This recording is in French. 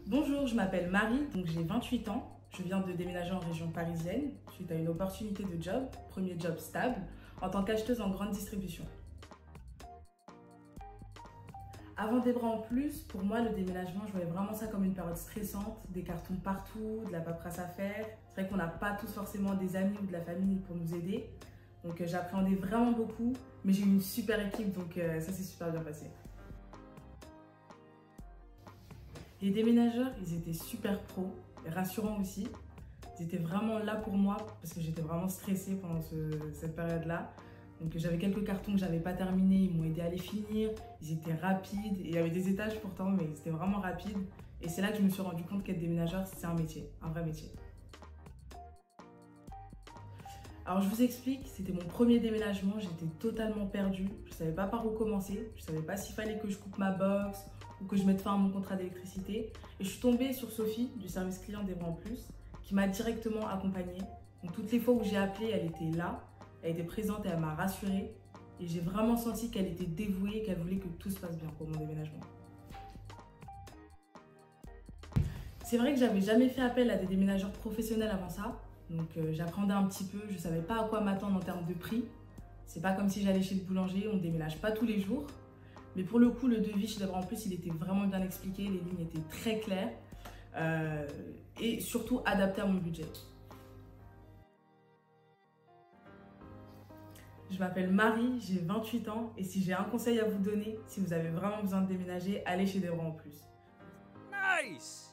Bonjour, je m'appelle Marie, donc j'ai 28 ans. Je viens de déménager en région parisienne suite à une opportunité de job, premier job stable, en tant qu'acheteuse en grande distribution. Avant des bras en plus, pour moi, le déménagement, je voyais vraiment ça comme une période stressante, des cartons partout, de la paperasse à faire. C'est vrai qu'on n'a pas tous forcément des amis ou de la famille pour nous aider. Donc j'appréhendais vraiment beaucoup, mais j'ai eu une super équipe, donc ça s'est super bien passé. Les déménageurs, ils étaient super pros et rassurants aussi. Ils étaient vraiment là pour moi parce que j'étais vraiment stressée pendant cette période-là. Donc j'avais quelques cartons que j'avais pas terminés, ils m'ont aidé à les finir. Ils étaient rapides, et il y avait des étages pourtant, mais ils étaient vraiment rapides. Et c'est là que je me suis rendu compte qu'être déménageur, c'est un métier, un vrai métier. Alors je vous explique, c'était mon premier déménagement, j'étais totalement perdue. Je savais pas par où commencer, je savais pas s'il fallait que je coupe ma box ou que je mette fin à mon contrat d'électricité. Et je suis tombée sur Sophie du service client des Bras en Plus qui m'a directement accompagnée. Donc toutes les fois où j'ai appelé, elle était là, elle était présente et elle m'a rassurée. Et j'ai vraiment senti qu'elle était dévouée, qu'elle voulait que tout se passe bien pour mon déménagement. C'est vrai que j'avais jamais fait appel à des déménageurs professionnels avant ça. Donc j'apprenais un petit peu, je savais pas à quoi m'attendre en termes de prix. C'est pas comme si j'allais chez le boulanger, on ne déménage pas tous les jours. Mais pour le coup, le devis chez Debra en plus, il était vraiment bien expliqué, les lignes étaient très claires et surtout adapté à mon budget. Je m'appelle Marie, j'ai 28 ans et si j'ai un conseil à vous donner, si vous avez vraiment besoin de déménager, allez chez Debra en plus. Nice!